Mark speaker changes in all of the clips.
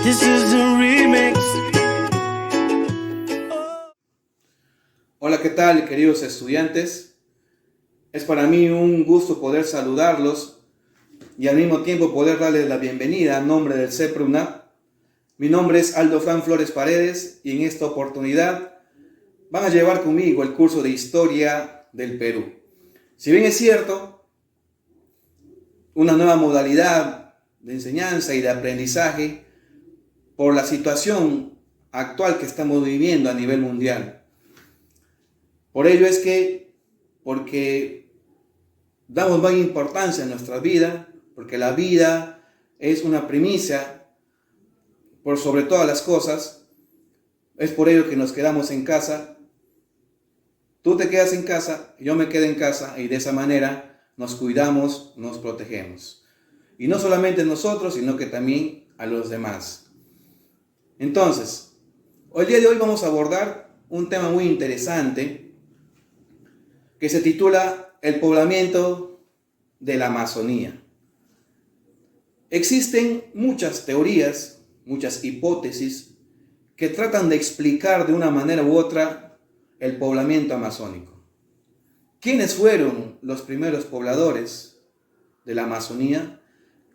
Speaker 1: This is a remix.
Speaker 2: Hola, ¿qué tal, queridos estudiantes? Es para mí un gusto poder saludarlos y al mismo tiempo poder darles la bienvenida a nombre del CEPRUNAP. Mi nombre es Aldo Fran Flores Paredes y en esta oportunidad van a llevar conmigo el curso de Historia del Perú. Si bien es cierto, una nueva modalidad de enseñanza y de aprendizaje por la situación actual que estamos viviendo a nivel mundial. Por ello es que, porque damos más importancia a nuestra vida, porque la vida es una primicia por sobre todas las cosas, es por ello que nos quedamos en casa. Tú te quedas en casa, yo me quedo en casa y de esa manera nos cuidamos, nos protegemos. Y no solamente nosotros, sino que también a los demás. Entonces, el día de hoy vamos a abordar un tema muy interesante que se titula El poblamiento de la Amazonía. Existen muchas teorías, muchas hipótesis que tratan de explicar de una manera u otra el poblamiento amazónico. ¿Quiénes fueron los primeros pobladores de la Amazonía?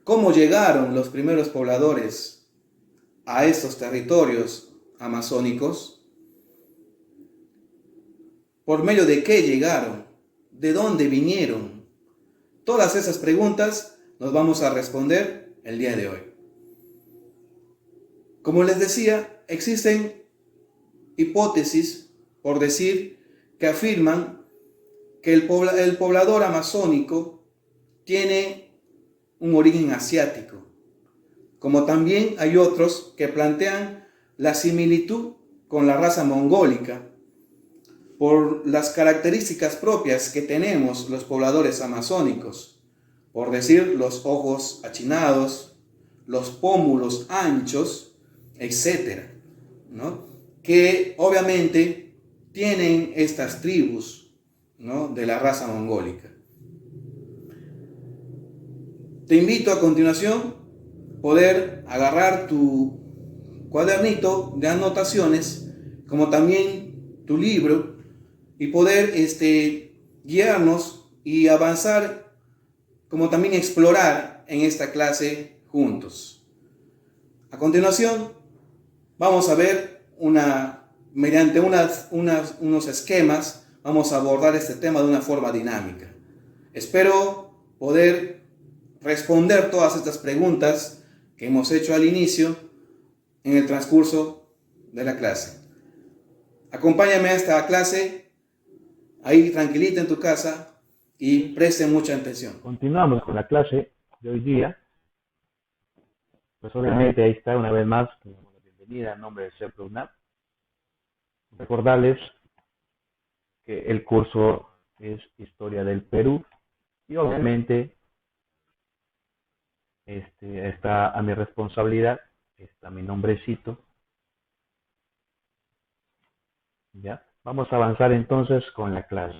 Speaker 2: ¿Cómo llegaron los primeros pobladores a estos territorios amazónicos? ¿Por medio de qué llegaron? ¿De dónde vinieron? Todas esas preguntas nos vamos a responder el día de hoy. Como les decía, existen hipótesis, por decir, que afirman que el poblador amazónico tiene un origen asiático, como también hay otros que plantean la similitud con la raza mongólica por las características propias que tenemos los pobladores amazónicos, por decir los ojos achinados, los pómulos anchos, etc., ¿no? Que obviamente tienen estas tribus, ¿no?, de la raza mongólica. Te invito a continuación poder agarrar tu cuadernito de anotaciones, como también tu libro, y poder guiarnos y avanzar, como también explorar en esta clase juntos. A continuación, vamos a ver mediante unos esquemas, vamos a abordar este tema de una forma dinámica. Espero poder responder todas estas preguntas que hemos hecho al inicio en el transcurso de la clase. Acompáñame a esta clase, ahí tranquilita en tu casa, y presten mucha atención.
Speaker 3: Continuamos con la clase de hoy día. Pues obviamente ahí está una vez más, la bienvenida en nombre del CEPRUNAP. Recordarles que el curso es Historia del Perú y obviamente está a mi responsabilidad, está mi nombrecito. ¿Ya? Vamos a avanzar entonces con la clase.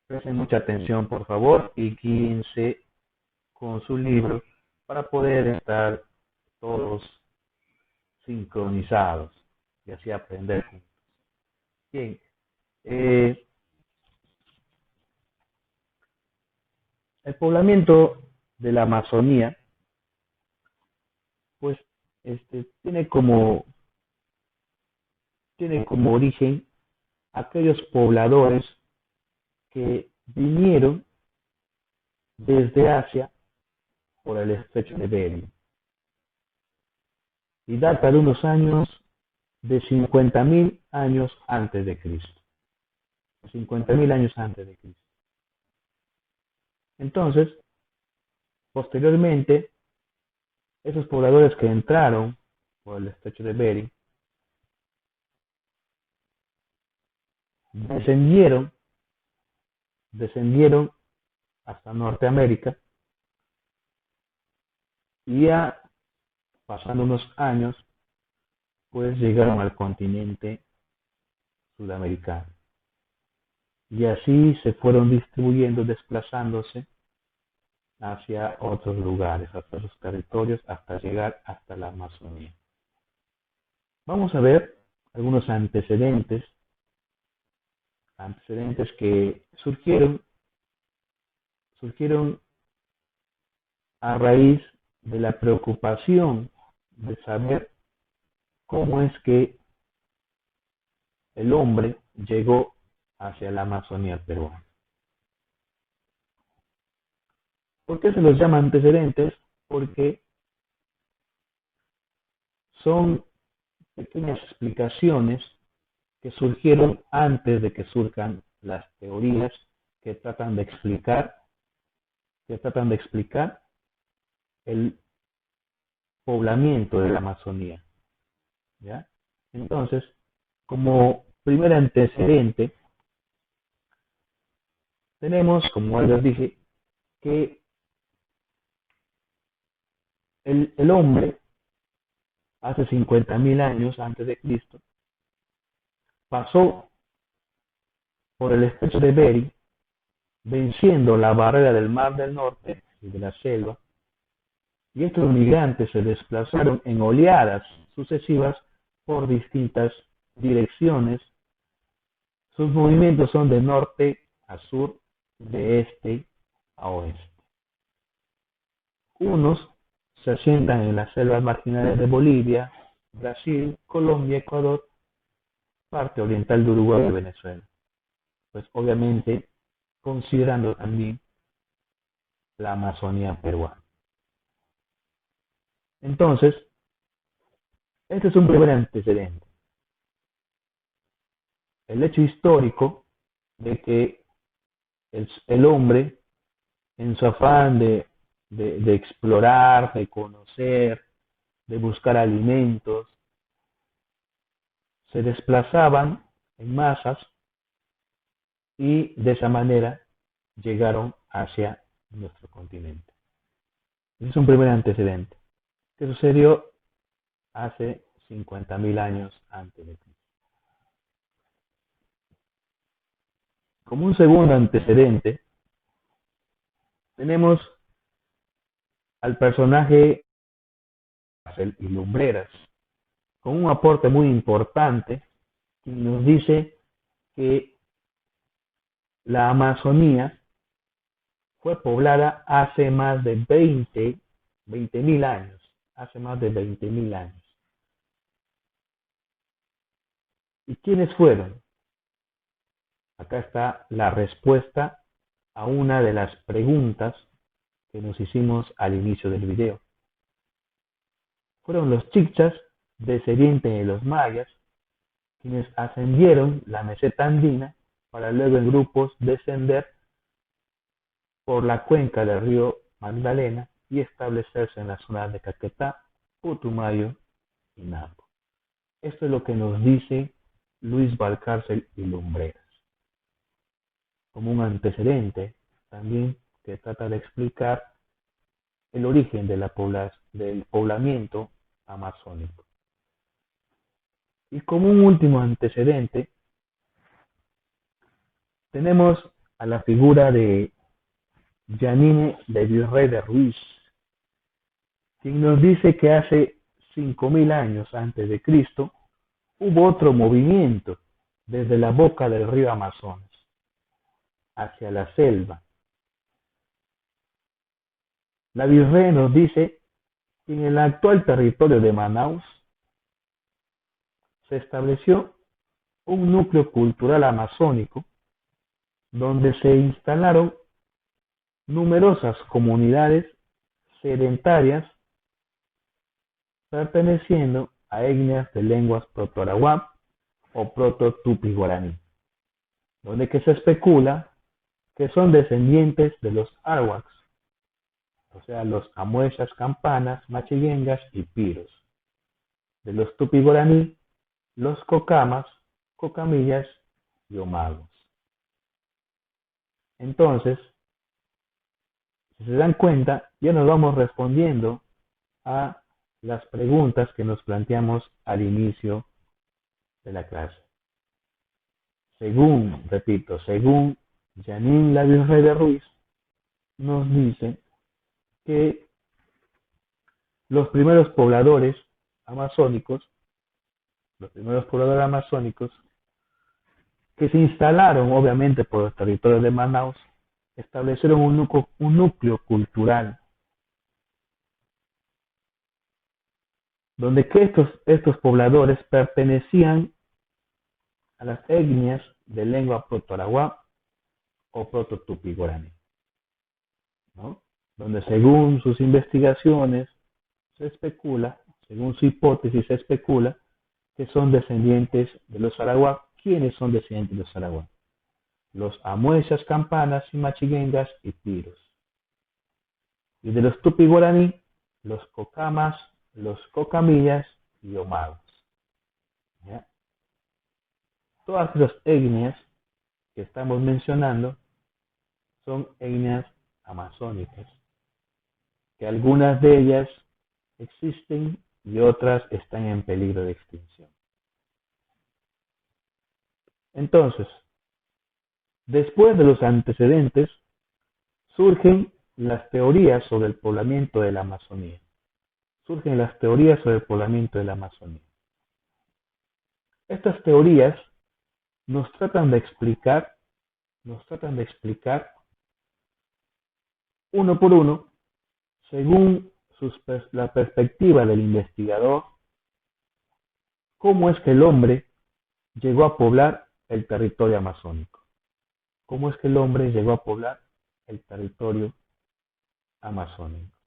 Speaker 3: Presten mucha atención, por favor, y guíense con su libro para poder estar todos sincronizados y así aprender juntos. Bien, el poblamiento de la Amazonía, pues, tiene como origen aquellos pobladores que vinieron desde Asia por el estrecho de Bering y data de unos años de 50.000 años antes de Cristo. 50.000 años antes de Cristo. Entonces, posteriormente, esos pobladores que entraron por el estrecho de Bering descendieron hasta Norteamérica y ya pasando unos años, pues llegaron al continente sudamericano. Y así se fueron distribuyendo, desplazándose hacia otros lugares, hasta los territorios, hasta llegar hasta la Amazonía. Vamos a ver algunos antecedentes que surgieron a raíz de la preocupación de saber cómo es que el hombre llegó hacia la Amazonía peruana. ¿Por qué se los llama antecedentes? Porque son pequeñas explicaciones que surgieron antes de que surjan las teorías que tratan de explicar el poblamiento de la Amazonía, ¿ya? Entonces, como primer antecedente, tenemos, como les dije, que el hombre, hace 50.000 años antes de Cristo, pasó por el estrecho de Bering, venciendo la barrera del Mar del Norte y de la selva, y estos migrantes se desplazaron en oleadas sucesivas por distintas direcciones. Sus movimientos son de norte a sur, de este a oeste. Unos se asientan en las selvas marginales de Bolivia, Brasil, Colombia, Ecuador, parte oriental de Uruguay y Venezuela. Pues obviamente considerando también la Amazonía peruana. Entonces, este es un primer antecedente. El hecho histórico de que el hombre, en su afán de explorar, de conocer, de buscar alimentos, se desplazaban en masas y de esa manera llegaron hacia nuestro continente. Ese es un primer antecedente que sucedió hace 50.000 años antes de Cristo. Como un segundo antecedente, tenemos al personaje y Lumbreras, con un aporte muy importante, que nos dice que la Amazonía fue poblada hace más de 20.000 años, hace más de 20.000 años. ¿Y quiénes fueron? Acá está la respuesta a una de las preguntas que nos hicimos al inicio del video. Fueron los chichas, descendientes de los mayas, quienes ascendieron la meseta andina para luego en grupos descender por la cuenca del río Magdalena y establecerse en la zona de Caquetá, Putumayo y Napo. Esto es lo que nos dice Luis Valcárcel y Lumbreras, como un antecedente también que trata de explicar el origen de del poblamiento amazónico. Y como un último antecedente, tenemos a la figura de Janine de Virrey de Ruiz, quien nos dice que hace 5.000 años antes de Cristo hubo otro movimiento desde la boca del río Amazonas hacia la selva. La Virrey nos dice que en el actual territorio de Manaus se estableció un núcleo cultural amazónico donde se instalaron numerosas comunidades sedentarias perteneciendo a etnias de lenguas proto-arahuam o proto-tupi-guaraní, donde que se especula que son descendientes de los arawaks, o sea, los amuechas, campanas, machillengas y piros, de los tupi-guaraní, los cocamas, cocamillas y omagos. Entonces, si se dan cuenta, ya nos vamos respondiendo a las preguntas que nos planteamos al inicio de la clase. Según Janine Lavirrey de Ruiz, nos dice que los primeros pobladores amazónicos que se instalaron obviamente por los territorios de Manaus, establecieron un núcleo cultural, donde que estos pobladores pertenecían a las etnias de lengua proto-araguá o proto-tupi-guaraní, ¿no? Donde según sus investigaciones se especula, según su hipótesis se especula, que son descendientes de los araguá. ¿Quiénes son descendientes de los araguá? Los amuesas, campanas y machiguengas y piros. Y de los tupi-guaraní, los cocamas, los cocamillas y omagos. ¿Ya? Todas esas etnias que estamos mencionando son etnias amazónicas, que algunas de ellas existen y otras están en peligro de extinción. Entonces, después de los antecedentes, surgen las teorías sobre el poblamiento de la Amazonía. Estas teorías nos tratan de explicar uno por uno, según la perspectiva del investigador, cómo es que el hombre llegó a poblar el territorio amazónico.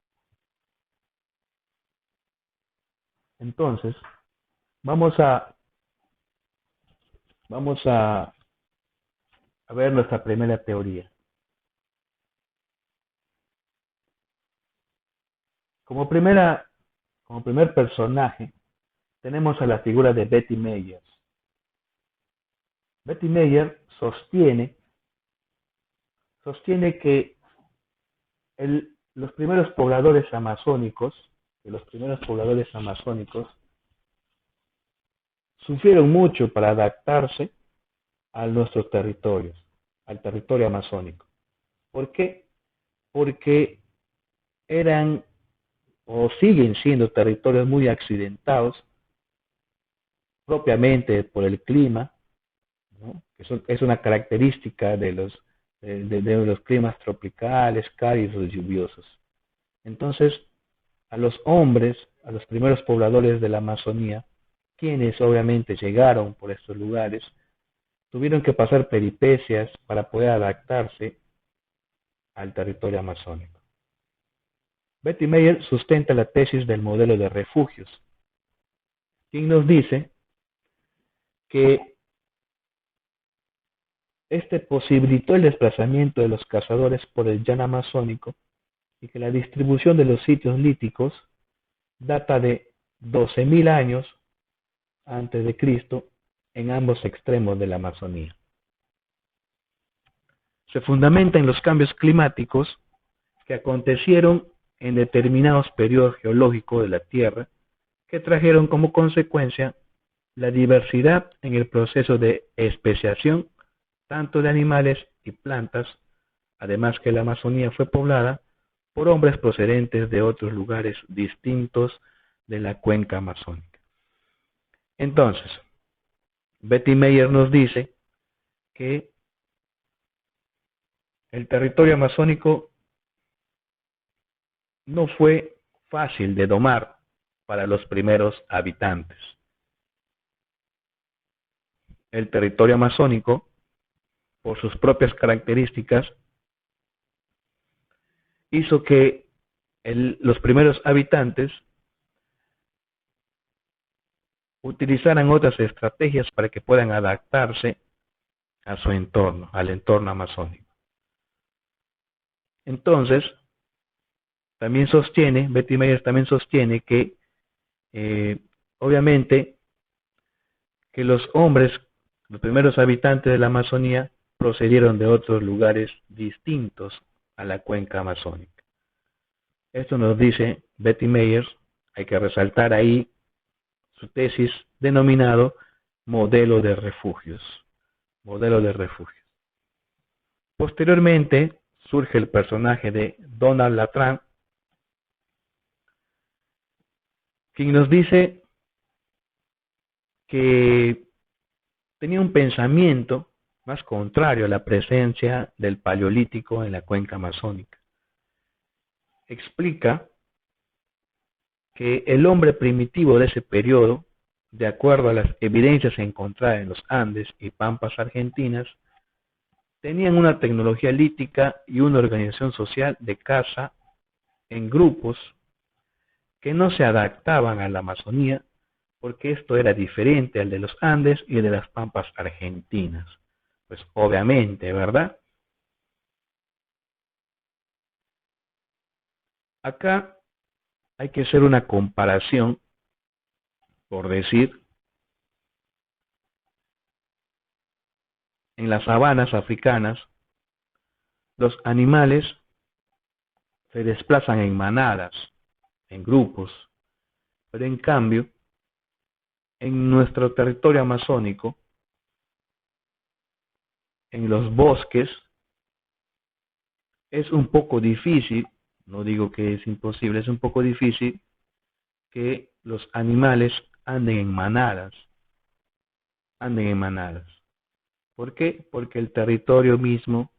Speaker 3: Entonces, vamos a ver nuestra primera teoría. Como primer personaje, tenemos a la figura de Betty Meyer. Betty Meyer sostiene que los primeros pobladores amazónicos sufrieron mucho para adaptarse a nuestros territorios, al territorio amazónico. ¿Por qué? Porque eran o siguen siendo territorios muy accidentados, propiamente por el clima, ¿no? Es una característica de los climas tropicales, cálidos, lluviosos. Entonces, a los primeros pobladores de la Amazonía, quienes obviamente llegaron por estos lugares, tuvieron que pasar peripecias para poder adaptarse al territorio amazónico. Betty Meyer sustenta la tesis del modelo de refugios, quien nos dice que este posibilitó el desplazamiento de los cazadores por el llano amazónico y que la distribución de los sitios líticos data de 12.000 años antes de Cristo en ambos extremos de la Amazonía. Se fundamenta en los cambios climáticos que acontecieron en determinados periodos geológicos de la Tierra, que trajeron como consecuencia la diversidad en el proceso de especiación tanto de animales y plantas, además que la Amazonía fue poblada por hombres procedentes de otros lugares distintos de la cuenca amazónica. Entonces, Betty Meyer nos dice que el territorio amazónico no fue fácil de domar para los primeros habitantes. El territorio amazónico, por sus propias características, hizo que los primeros habitantes utilizaran otras estrategias para que puedan adaptarse a su entorno, al entorno amazónico. Entonces, Betty Meyer también sostiene que obviamente que los primeros habitantes de la Amazonía procedieron de otros lugares distintos a la cuenca amazónica. Esto nos dice Betty Meyer, hay que resaltar ahí su tesis denominado modelo de refugios. Posteriormente surge el personaje de Donald Latran, quien nos dice que tenía un pensamiento más contrario a la presencia del Paleolítico en la cuenca amazónica. Explica que el hombre primitivo de ese periodo, de acuerdo a las evidencias encontradas en los Andes y Pampas argentinas, tenían una tecnología lítica y una organización social de caza en grupos que no se adaptaban a la Amazonía, porque esto era diferente al de los Andes y de las Pampas argentinas. Pues obviamente, ¿verdad? Acá hay que hacer una comparación, por decir, en las sabanas africanas, los animales se desplazan en manadas, en grupos, pero en cambio, en nuestro territorio amazónico, en los bosques, es un poco difícil, no digo que es imposible, es un poco difícil que los animales anden en manadas, anden en manadas. ¿Por qué? Porque el territorio mismo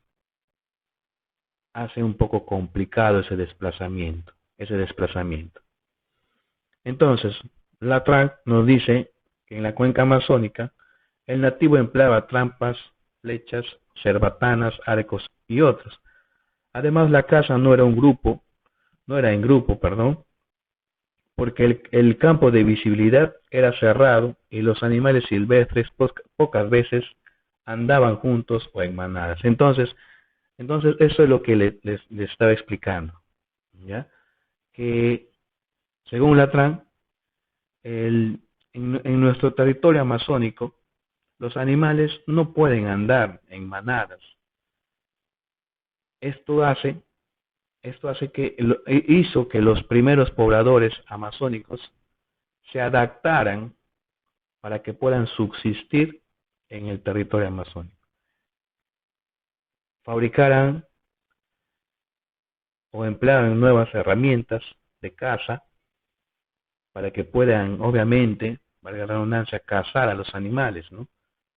Speaker 3: hace un poco complicado ese desplazamiento. Entonces, Latran nos dice que en la cuenca amazónica el nativo empleaba trampas, flechas, cerbatanas, arcos y otros. Además, la caza no era en grupo, porque el campo de visibilidad era cerrado y los animales silvestres pocas veces andaban juntos o en manadas. Entonces eso es lo que les estaba explicando, ¿ya? Que según Latran, en nuestro territorio amazónico, los animales no pueden andar en manadas. Esto hace hizo que los primeros pobladores amazónicos se adaptaran para que puedan subsistir en el territorio amazónico. Fabricaran o emplearan nuevas herramientas de caza para que puedan, obviamente, valga la redundancia, cazar a los animales, ¿no?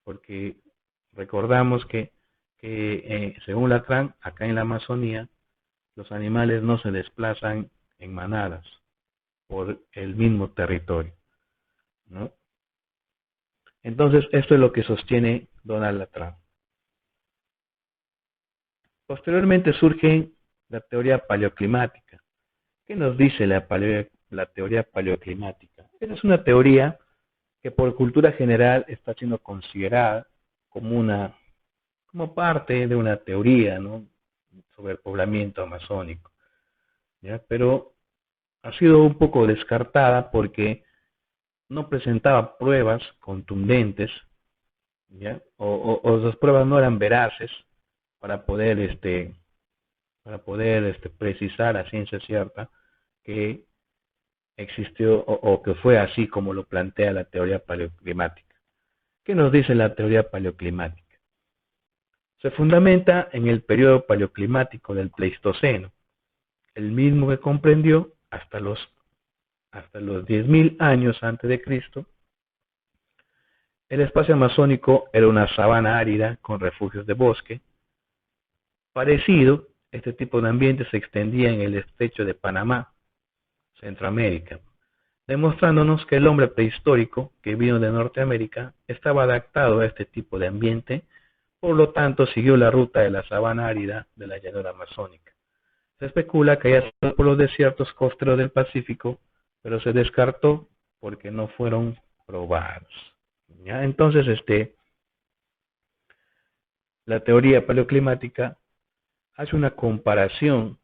Speaker 3: Porque recordamos que según Latran, acá en la Amazonía, los animales no se desplazan en manadas por el mismo territorio, ¿no? Entonces, esto es lo que sostiene Donald Latran. Posteriormente surge la teoría paleoclimática. ¿Qué nos dice la teoría paleoclimática? Esa es una teoría que por cultura general está siendo considerada como parte de una teoría, ¿no?, sobre el poblamiento amazónico, ¿ya? Pero ha sido un poco descartada porque no presentaba pruebas contundentes, ¿ya? O las pruebas no eran veraces para poder precisar a ciencia cierta que existió o que fue así como lo plantea la teoría paleoclimática. ¿Qué nos dice la teoría paleoclimática? Se fundamenta en el periodo paleoclimático del Pleistoceno, el mismo que comprendió hasta los 10.000 años antes de Cristo. El espacio amazónico era una sabana árida con refugios de bosque. Parecido, este tipo de ambiente se extendía en el estrecho de Panamá, Centroamérica, demostrándonos que el hombre prehistórico que vino de Norteamérica estaba adaptado a este tipo de ambiente, por lo tanto siguió la ruta de la sabana árida de la llanura amazónica. Se especula que haya sido por los desiertos costeros del Pacífico, pero se descartó porque no fueron probados. ¿Ya? Entonces, la teoría paleoclimática hace una comparación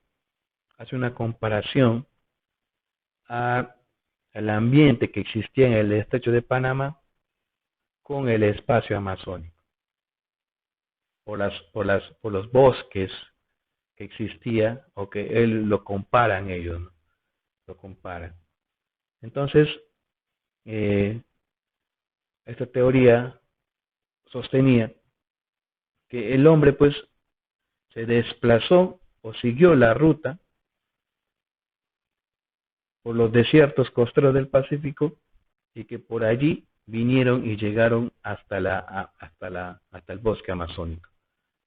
Speaker 3: al ambiente que existía en el estrecho de Panamá con el espacio amazónico, por los bosques que existía, o que él lo comparan ellos, ¿no? Lo comparan. Entonces, esta teoría sostenía que el hombre pues se desplazó o siguió la ruta por los desiertos costeros del Pacífico y que por allí vinieron y llegaron hasta el bosque amazónico.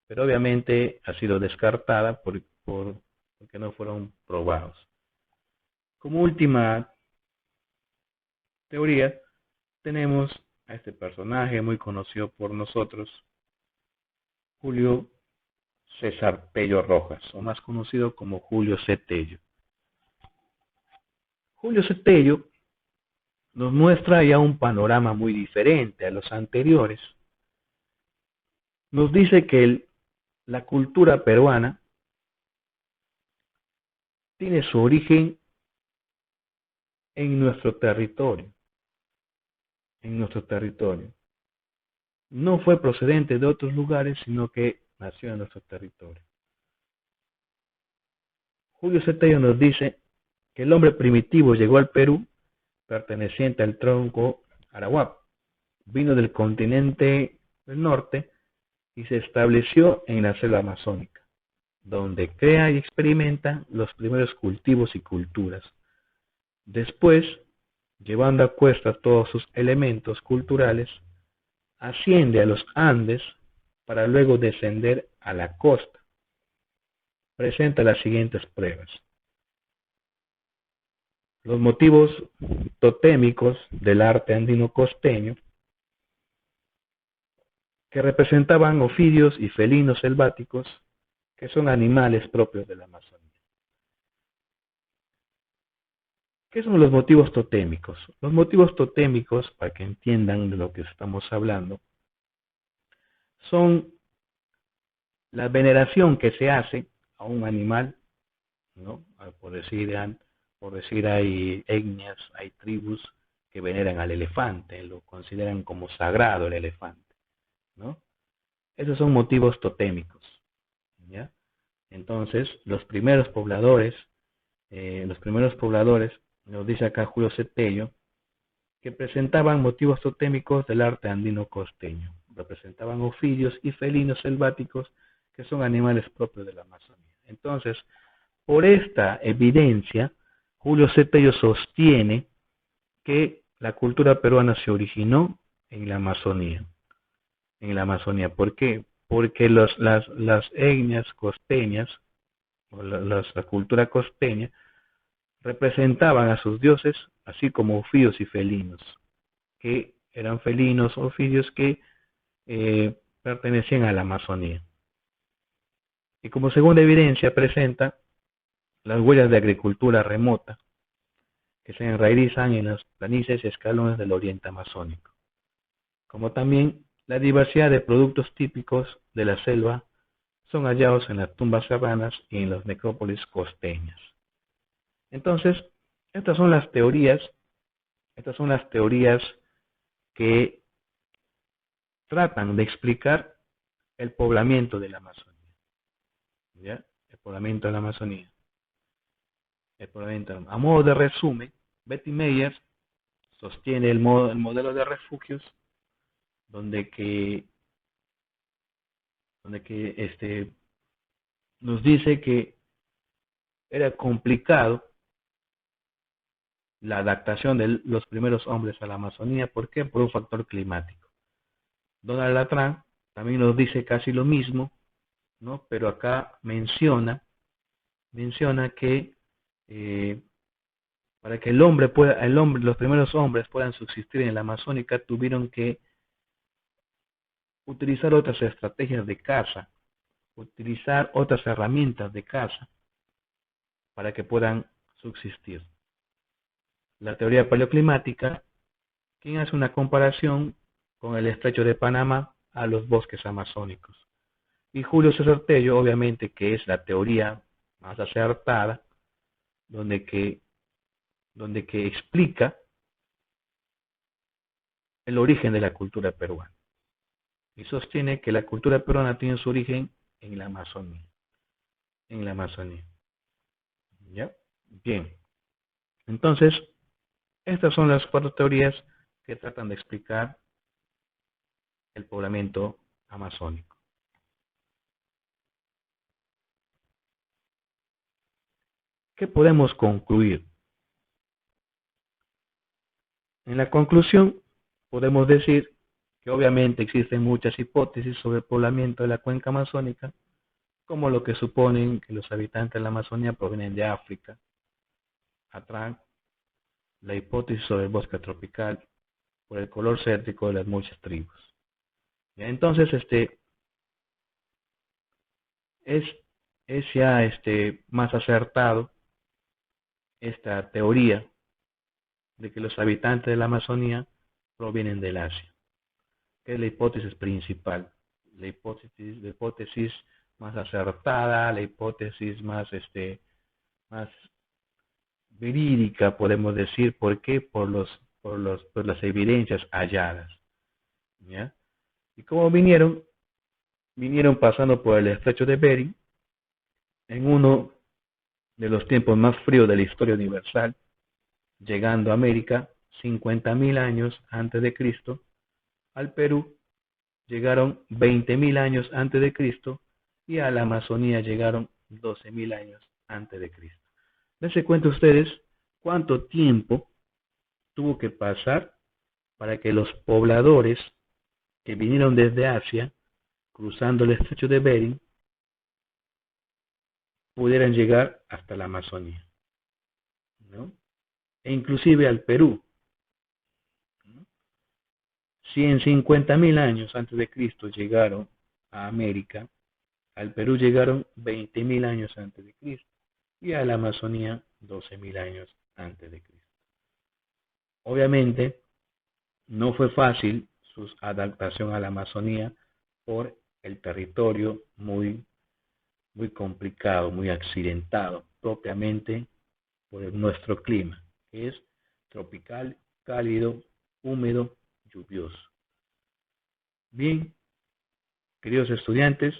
Speaker 3: Pero obviamente ha sido descartada porque no fueron probados. Como última teoría, tenemos a este personaje muy conocido por nosotros, Julio César Tello Rojas, o más conocido como Julio C. Tello. Julio C. Tello nos muestra ya un panorama muy diferente a los anteriores. Nos dice que la cultura peruana tiene su origen en nuestro territorio, No fue procedente de otros lugares, sino que nació en nuestro territorio. Julio C. Tello nos dice que el hombre primitivo llegó al Perú perteneciente al tronco Arahuap, vino del continente del norte y se estableció en la selva amazónica, donde crea y experimenta los primeros cultivos y culturas. Después, llevando a cuestas todos sus elementos culturales, asciende a los Andes para luego descender a la costa. Presenta las siguientes pruebas. Los motivos totémicos del arte andino costeño, que representaban ofidios y felinos selváticos, que son animales propios de la Amazonía. ¿Qué son los motivos totémicos? Los motivos totémicos, para que entiendan de lo que estamos hablando, son la veneración que se hace a un animal, ¿no? Por decir, hay etnias, hay tribus que veneran al elefante, lo consideran como sagrado el elefante, ¿no? Esos son motivos totémicos, ¿ya? Entonces, los primeros pobladores, nos dice acá Julio C. Tello, que presentaban motivos totémicos del arte andino costeño. Representaban ofidios y felinos selváticos, que son animales propios de la Amazonía. Entonces, por esta evidencia, Julio C. Tello sostiene que la cultura peruana se originó en la Amazonía. ¿Por qué? Porque las etnias costeñas, o la cultura costeña, representaban a sus dioses así como ofidios y felinos, que eran felinos o ofidios que pertenecían a la Amazonía. Y como segunda evidencia presenta las huellas de agricultura remota que se enraizan en las planicies y escalones del oriente amazónico, como también la diversidad de productos típicos de la selva son hallados en las tumbas serranas y en las necrópolis costeñas. Entonces, estas son las teorías que tratan de explicar el poblamiento de la Amazonía, ¿ya? El poblamiento de la Amazonía. A modo de resumen, Betty Meyer sostiene el modelo de refugios donde nos dice que era complicado la adaptación de los primeros hombres a la Amazonía. ¿Por qué? Por un factor climático. Donald Latran también nos dice casi lo mismo, ¿no? Pero acá menciona que para que los primeros hombres puedan subsistir en la Amazónica, tuvieron que utilizar otras estrategias de caza, utilizar otras herramientas de caza para que puedan subsistir. La teoría paleoclimática, quien hace una comparación con el estrecho de Panamá a los bosques amazónicos. Y Julio César Tello, obviamente, que es la teoría más acertada, donde que explica el origen de la cultura peruana. Y sostiene que la cultura peruana tiene su origen en la Amazonía. ¿Ya? Bien. Entonces, estas son las 4 teorías que tratan de explicar el poblamiento amazónico. ¿Qué podemos concluir? En la conclusión, podemos decir que obviamente existen muchas hipótesis sobre el poblamiento de la cuenca amazónica, como lo que suponen que los habitantes de la Amazonía provienen de África, atrás la hipótesis sobre el bosque tropical por el color cértico de las muchas tribus. ¿Ya? Entonces, es, es ya más acertado esta teoría de que los habitantes de la Amazonía provienen del Asia, que es la hipótesis principal, la hipótesis más acertada, la hipótesis más verídica, podemos decir. ¿Por qué? Por las evidencias halladas, ¿ya? Y como vinieron pasando por el estrecho de Bering en uno de los tiempos más fríos de la historia universal, llegando a América 50.000 años antes de Cristo, al Perú llegaron 20.000 años antes de Cristo y a la Amazonía llegaron 12.000 años antes de Cristo. Dense cuenta ustedes cuánto tiempo tuvo que pasar para que los pobladores que vinieron desde Asia, cruzando el estrecho de Bering, pudieran llegar hasta la Amazonía, ¿no? E inclusive al Perú, ¿no? Si en 50.000 años antes de Cristo llegaron a América, al Perú llegaron 20.000 años antes de Cristo y a la Amazonía 12.000 años antes de Cristo. Obviamente no fue fácil su adaptación a la Amazonía por el territorio muy complicado, muy accidentado, propiamente por nuestro clima, que es tropical, cálido, húmedo, lluvioso. Bien, queridos estudiantes,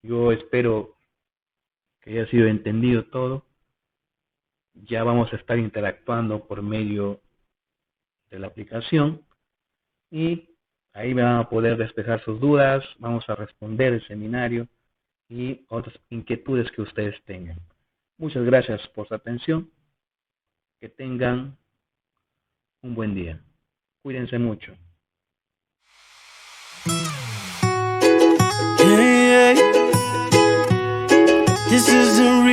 Speaker 3: yo espero que haya sido entendido todo. Ya vamos a estar interactuando por medio de la aplicación y ahí van a poder despejar sus dudas, vamos a responder el seminario y otras inquietudes que ustedes tengan. Muchas gracias por su atención. Que tengan un buen día. Cuídense mucho.
Speaker 1: Hey, hey. This is the